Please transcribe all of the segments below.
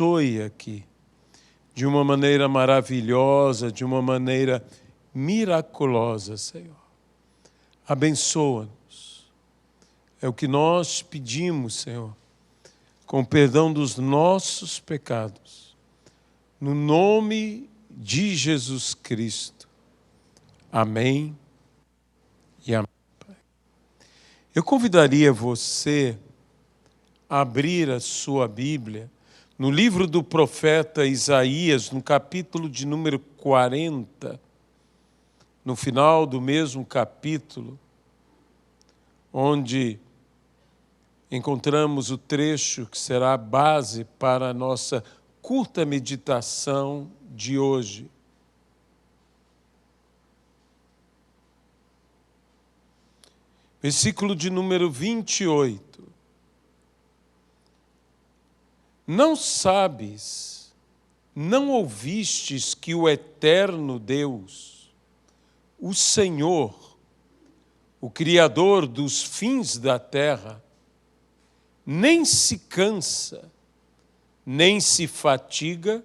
abençoe aqui de uma maneira maravilhosa, de uma maneira miraculosa, Senhor. Abençoa-nos. É o que nós pedimos, Senhor, com perdão dos nossos pecados, no nome de Jesus Cristo. Amém e amém. Eu convidaria você a abrir a sua Bíblia no livro do profeta Isaías, no capítulo de número 40, no final do mesmo capítulo, onde encontramos o trecho que será a base para a nossa curta meditação de hoje. Versículo de número 28. Não sabes, não ouvistes que o eterno Deus, o Senhor, o Criador dos fins da terra, nem se cansa, nem se fatiga,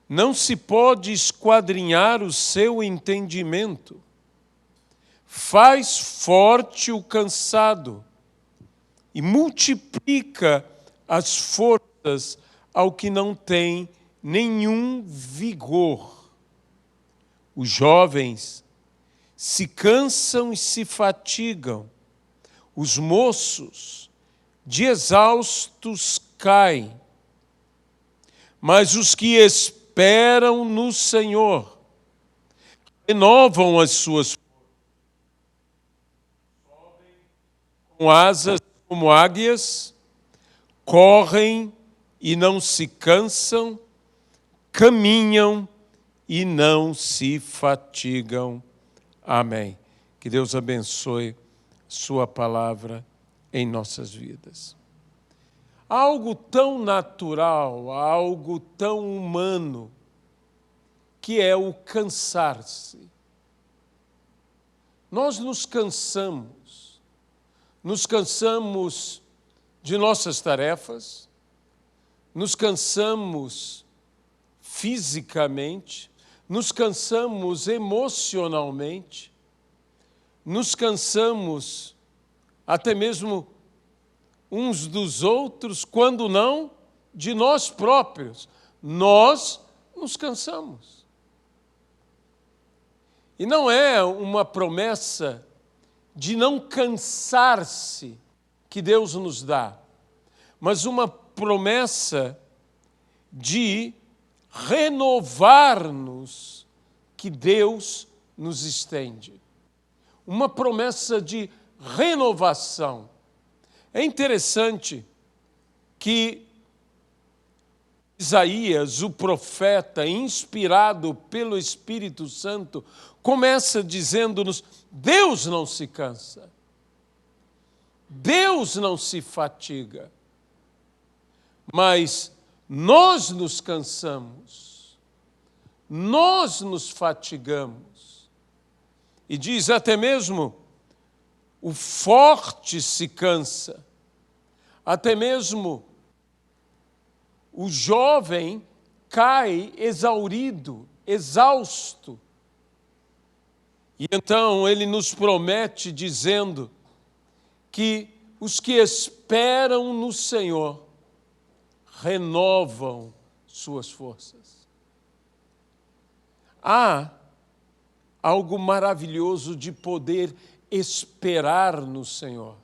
não se pode esquadrinhar o seu entendimento, faz forte o cansado e multiplica as forças ao que não tem nenhum vigor. Os jovens se cansam e se fatigam, os moços de exaustos caem, mas os que esperam no Senhor renovam as suas forças, sobem com asas como águias, correm e não se cansam, caminham e não se fatigam. Amém. Que Deus abençoe sua palavra em nossas vidas. Algo tão natural, algo tão humano, que é o cansar-se. Nós nos cansamos de nossas tarefas, nos cansamos fisicamente, nos cansamos emocionalmente, nos cansamos até mesmo uns dos outros, quando não de nós próprios. Nós nos cansamos. E não é uma promessa de não cansar-se que Deus nos dá, mas uma promessa de renovar-nos que Deus nos estende. Uma promessa de renovação. É interessante que Isaías, o profeta, inspirado pelo Espírito Santo, começa dizendo-nos: Deus não se cansa, Deus não se fatiga, mas nós nos cansamos, nós nos fatigamos. E diz até mesmo, o forte se cansa, até mesmo o jovem cai exaurido, exausto. E então ele nos promete dizendo que os que esperam no Senhor renovam suas forças. Há algo maravilhoso de poder esperar no Senhor.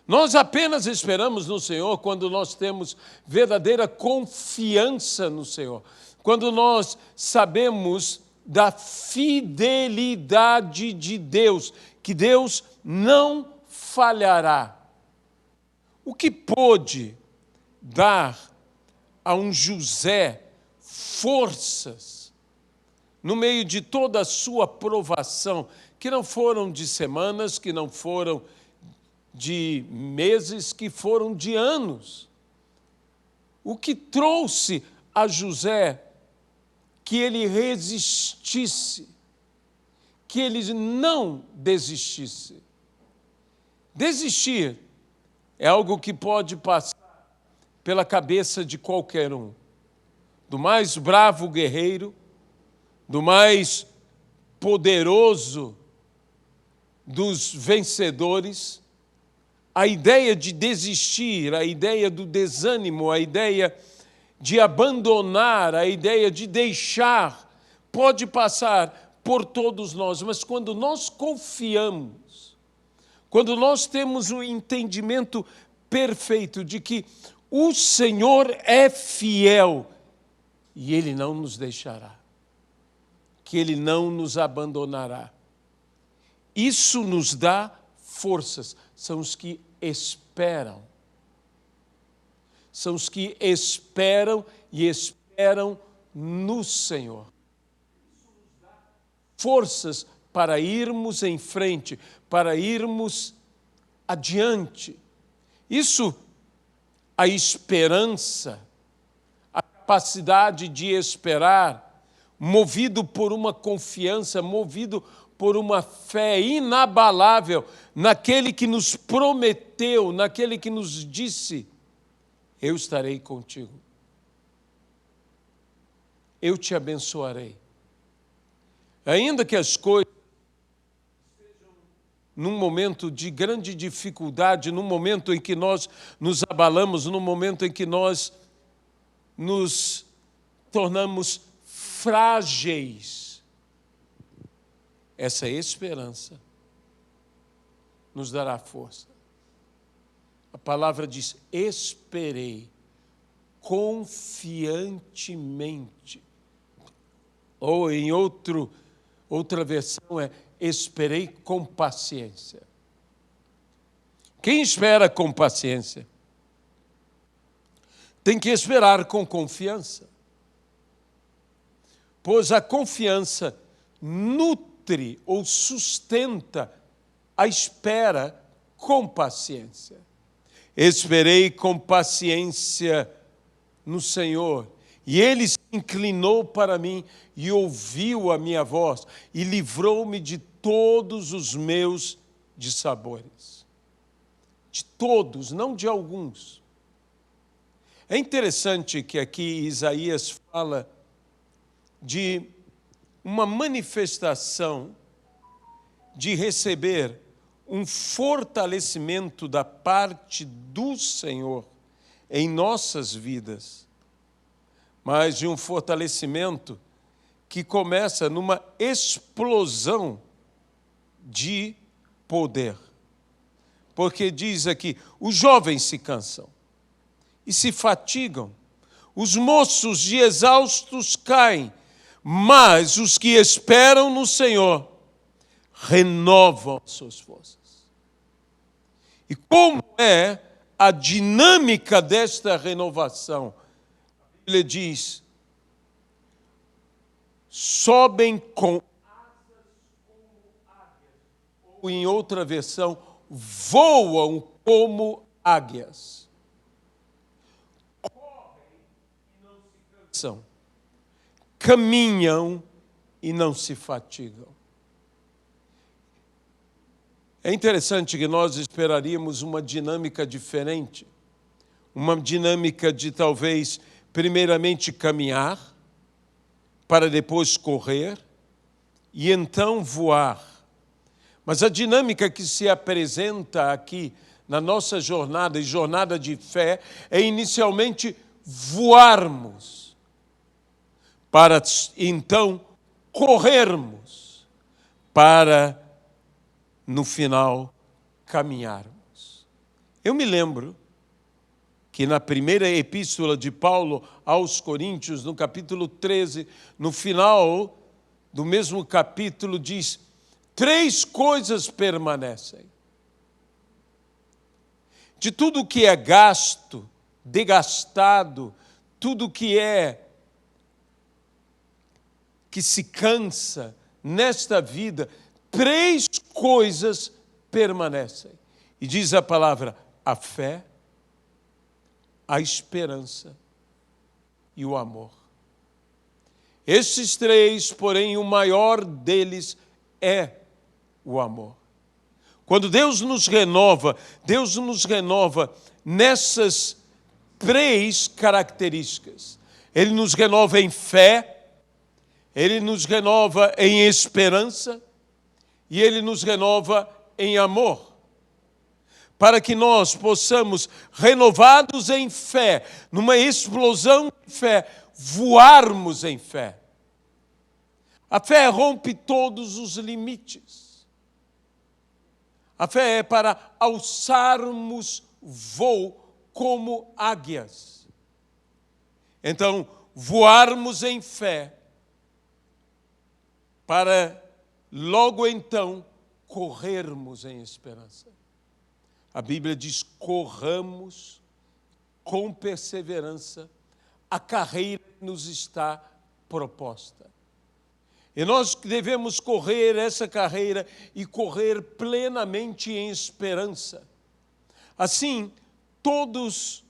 Nós apenas esperamos no Senhor quando nós temos verdadeira confiança no Senhor, quando nós sabemos da fidelidade de Deus, que Deus não falhará. O que pôde dar a um José forças no meio de toda a sua provação, que não foram de semanas, que não foram de meses, que foram de anos? O que trouxe a José que ele resistisse, que ele não desistisse? Desistir é algo que pode passar pela cabeça de qualquer um, do mais bravo guerreiro, do mais poderoso dos vencedores, a ideia de desistir, a ideia do desânimo, a ideia de abandonar, a ideia de deixar, pode passar por todos nós, mas quando nós confiamos, quando nós temos um entendimento perfeito de que o Senhor é fiel e Ele não nos deixará, que Ele não nos abandonará, isso nos dá forças. São os que esperam. São os que esperam e esperam no Senhor. Forças para irmos em frente, para irmos adiante. Isso, a esperança, a capacidade de esperar, movido por uma confiança, movido por uma fé inabalável naquele que nos prometeu, naquele que nos disse: eu estarei contigo, eu te abençoarei. Ainda que as coisas estejam num momento de grande dificuldade, num momento em que nós nos abalamos, num momento em que nós nos tornamos frágeis, essa esperança nos dará força. A palavra diz: esperei confiantemente. Ou em outra versão é: esperei com paciência. Quem espera com paciência tem que esperar com confiança, pois a confiança nutre ou sustenta a espera com paciência. Esperei com paciência no Senhor, e Ele se inclinou para mim e ouviu a minha voz e livrou-me de todos os meus dissabores. De todos, não de alguns. É interessante que aqui Isaías fala de uma manifestação de receber um fortalecimento da parte do Senhor em nossas vidas, mas de um fortalecimento que começa numa explosão de poder. Porque diz aqui: os jovens se cansam e se fatigam, os moços e exaustos caem, mas os que esperam no Senhor renovam as suas forças. E como é a dinâmica desta renovação? A Bíblia diz: sobem com asas como águias, ou em outra versão, voam como águias. Correm e não se cansam, caminham e não se fatigam. É interessante que nós esperaríamos uma dinâmica diferente, uma dinâmica de talvez, primeiramente, caminhar, para depois correr e então voar. Mas a dinâmica que se apresenta aqui na nossa jornada, e jornada de fé, é inicialmente voarmos, para então corrermos, para no final caminharmos. Eu me lembro que na primeira epístola de Paulo aos Coríntios, no capítulo 13, no final do mesmo capítulo, diz: 3 coisas permanecem. De tudo que é gasto, desgastado, tudo que se cansa nesta vida, 3 coisas permanecem. E diz a palavra: a fé, a esperança e o amor. Esses 3, porém, o maior deles é o amor. Quando Deus nos renova nessas três características. Ele nos renova em fé, ele nos renova em esperança e ele nos renova em amor. Para que nós possamos, renovados em fé, numa explosão de fé, voarmos em fé. A fé rompe todos os limites. A fé é para alçarmos voo como águias. Então, voarmos em fé, para logo então corrermos em esperança. A Bíblia diz: corramos com perseverança a carreira que nos está proposta. E nós devemos correr essa carreira e correr plenamente em esperança. Assim, todos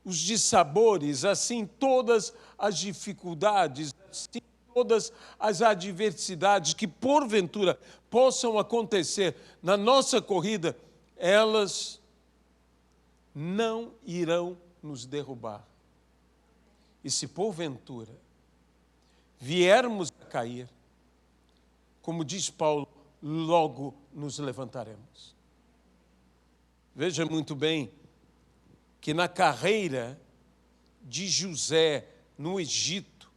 os dissabores, assim, todas as dificuldades, assim, todas as adversidades que porventura possam acontecer na nossa corrida, elas não irão nos derrubar. E se porventura viermos a cair, como diz Paulo, logo nos levantaremos. Veja muito bem que na carreira de José no Egito,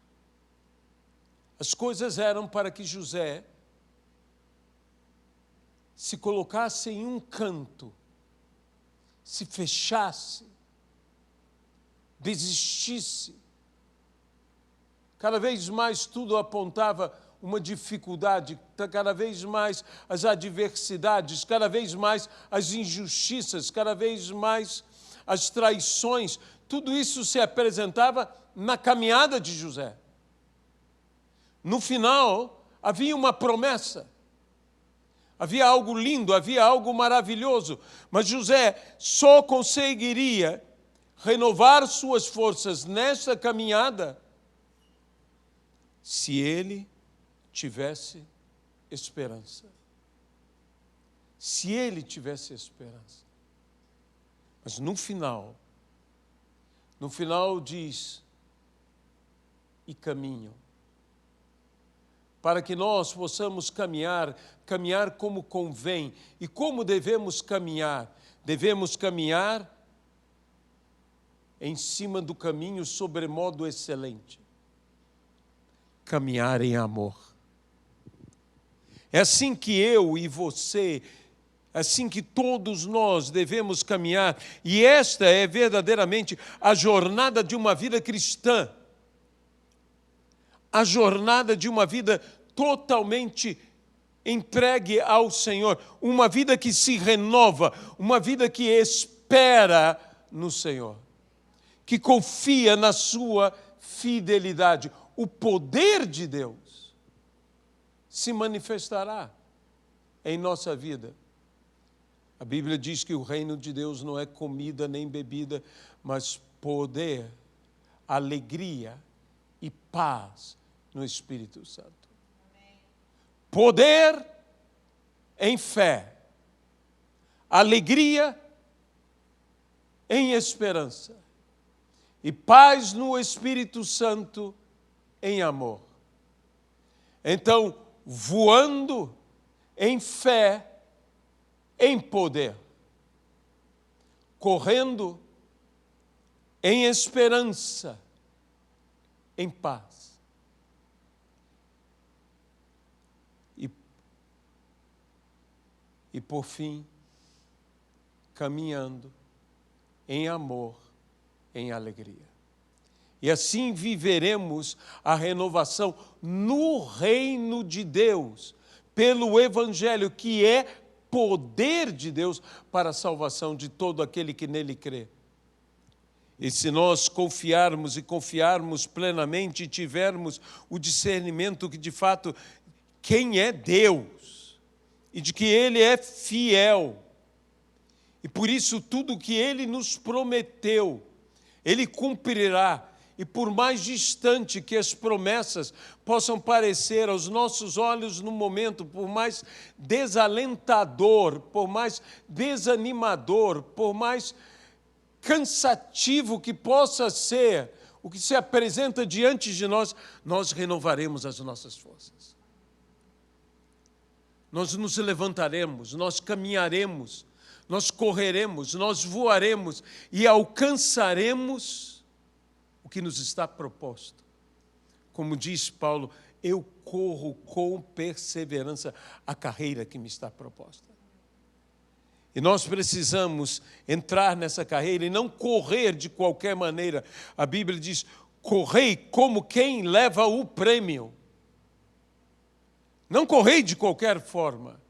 as coisas eram para que José se colocasse em um canto, se fechasse, desistisse. Cada vez mais tudo apontava uma dificuldade, cada vez mais as adversidades, cada vez mais as injustiças, cada vez mais as traições. Tudo isso se apresentava na caminhada de José. No final, havia uma promessa. Havia algo lindo, havia algo maravilhoso, mas José só conseguiria renovar suas forças nessa caminhada se ele tivesse esperança. Se ele tivesse esperança. Mas no final diz: e caminham. Para que nós possamos caminhar como convém. E como devemos caminhar? Devemos caminhar em cima do caminho sobremodo excelente. Caminhar em amor. É assim que eu e você, assim que todos nós devemos caminhar. E esta é verdadeiramente a jornada de uma vida cristã. A jornada de uma vida totalmente entregue ao Senhor, uma vida que se renova, uma vida que espera no Senhor, que confia na sua fidelidade. O poder de Deus se manifestará em nossa vida. A Bíblia diz que o reino de Deus não é comida nem bebida, mas poder, alegria e paz no Espírito Santo. Amém. Poder em fé, alegria em esperança e paz no Espírito Santo em amor. Então, voando em fé, em poder, correndo em esperança, em paz. E por fim, caminhando em amor, em alegria. E assim viveremos a renovação no reino de Deus, pelo Evangelho, que é poder de Deus para a salvação de todo aquele que nele crê. E se nós confiarmos plenamente e tivermos o discernimento que de fato quem é Deus e de que Ele é fiel, e por isso tudo que Ele nos prometeu, Ele cumprirá. E por mais distante que as promessas possam parecer aos nossos olhos no momento, por mais desalentador, por mais desanimador, por mais cansativo que possa ser o que se apresenta diante de nós, nós renovaremos as nossas forças. Nós nos levantaremos, nós caminharemos, nós correremos, nós voaremos e alcançaremos o que nos está proposto. Como diz Paulo, eu corro com perseverança a carreira que me está proposta. E nós precisamos entrar nessa carreira e não correr de qualquer maneira. A Bíblia diz, correi como quem leva o prêmio. Não correi de qualquer forma.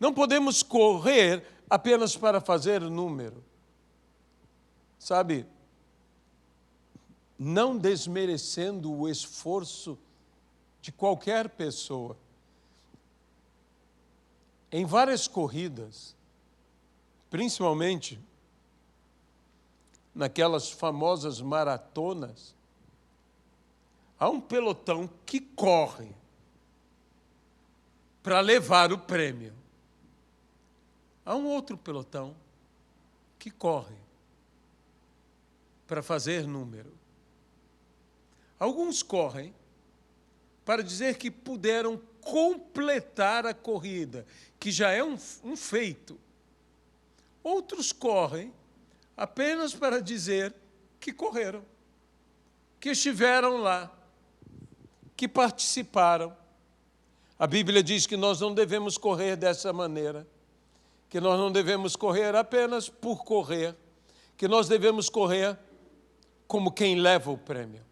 Não podemos correr apenas para fazer número. Sabe, não desmerecendo o esforço de qualquer pessoa. Em várias corridas, principalmente naquelas famosas maratonas, há um pelotão que corre para levar o prêmio. Há um outro pelotão que corre para fazer número. Alguns correm para dizer que puderam completar a corrida, que já é um feito. Outros correm apenas para dizer que correram, que estiveram lá, que participaram. A Bíblia diz que nós não devemos correr dessa maneira, que nós não devemos correr apenas por correr, que nós devemos correr como quem leva o prêmio.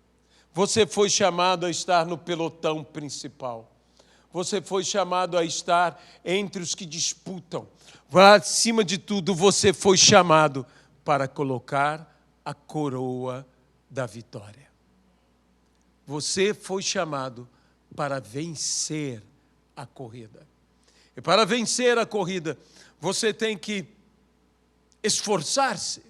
Você foi chamado a estar no pelotão principal. Você foi chamado a estar entre os que disputam. Acima de tudo, você foi chamado para colocar a coroa da vitória. Você foi chamado para vencer a corrida. E para vencer a corrida, você tem que esforçar-se.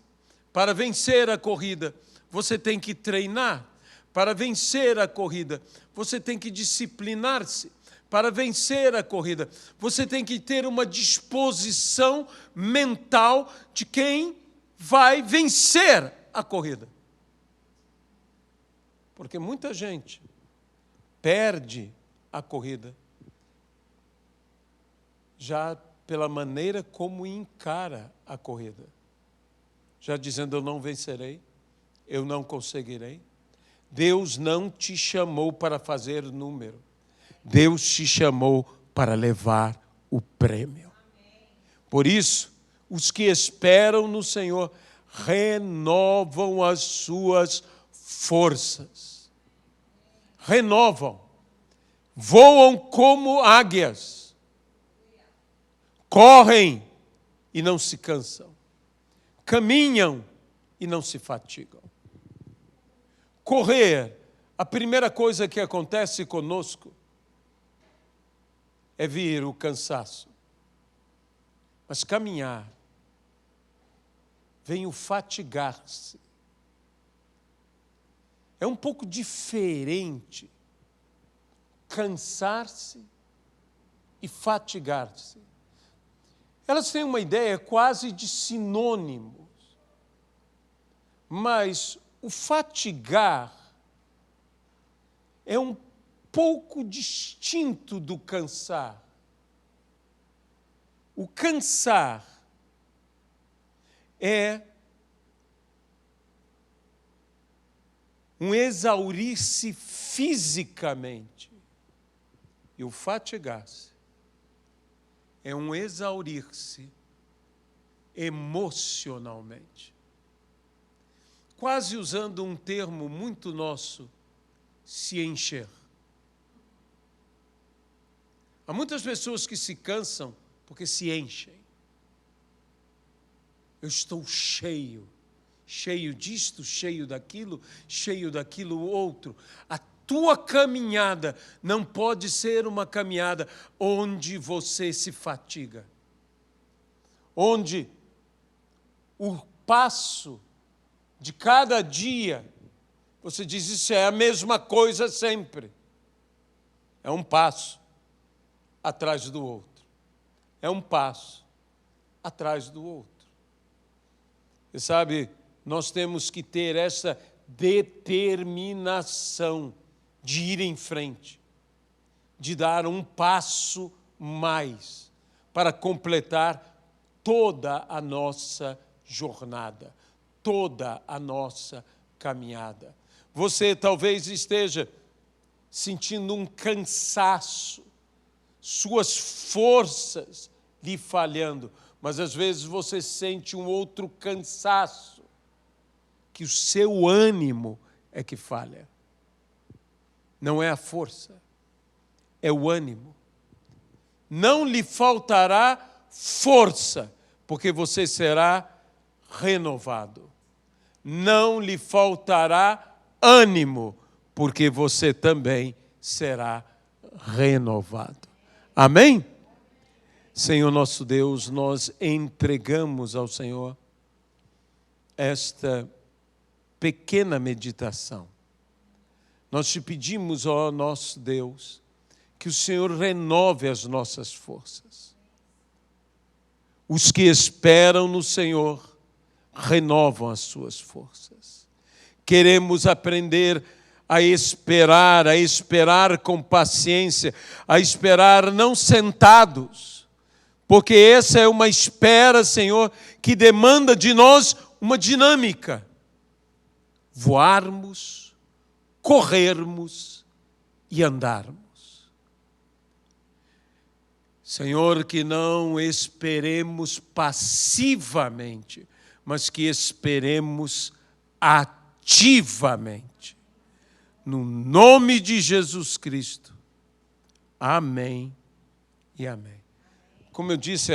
Para vencer a corrida, você tem que treinar. Para vencer a corrida, você tem que disciplinar-se. Para vencer a corrida, você tem que ter uma disposição mental de quem vai vencer a corrida. Porque muita gente perde a corrida já pela maneira como encara a corrida. Já dizendo, eu não vencerei, eu não conseguirei. Deus não te chamou para fazer número. Deus te chamou para levar o prêmio. Por isso, os que esperam no Senhor renovam as suas forças. Renovam. Voam como águias. Correm e não se cansam. Caminham e não se fatigam. Correr, a primeira coisa que acontece conosco é vir o cansaço. Mas caminhar, vem o fatigar-se. É um pouco diferente cansar-se e fatigar-se. Elas têm uma ideia quase de sinônimos, mas o fatigar é um pouco distinto do cansar. O cansar é um exaurir-se fisicamente. E o fatigar-se é um exaurir-se emocionalmente. Quase usando um termo muito nosso, se encher. Há muitas pessoas que se cansam porque se enchem. Eu estou cheio, cheio disto, cheio daquilo outro. A tua caminhada não pode ser uma caminhada onde você se fatiga. Onde o passo de cada dia, você diz, isso é a mesma coisa sempre. É um passo atrás do outro. É um passo atrás do outro. Você sabe, nós temos que ter essa determinação de ir em frente, de dar um passo mais para completar toda a nossa jornada, toda a nossa caminhada. Você talvez esteja sentindo um cansaço, suas forças lhe falhando, mas às vezes você sente um outro cansaço, que o seu ânimo é que falha. Não é a força, é o ânimo. Não lhe faltará força, porque você será renovado. Não lhe faltará ânimo, porque você também será renovado. Amém? Senhor nosso Deus, nós entregamos ao Senhor esta pequena meditação. Nós te pedimos, ó nosso Deus, que o Senhor renove as nossas forças. Os que esperam no Senhor renovam as suas forças. Queremos aprender a esperar com paciência, a esperar não sentados, porque essa é uma espera, Senhor, que demanda de nós uma dinâmica. Voarmos, corrermos e andarmos. Senhor, que não esperemos passivamente, mas que esperemos ativamente. No nome de Jesus Cristo. Amém e amém. Como eu disse,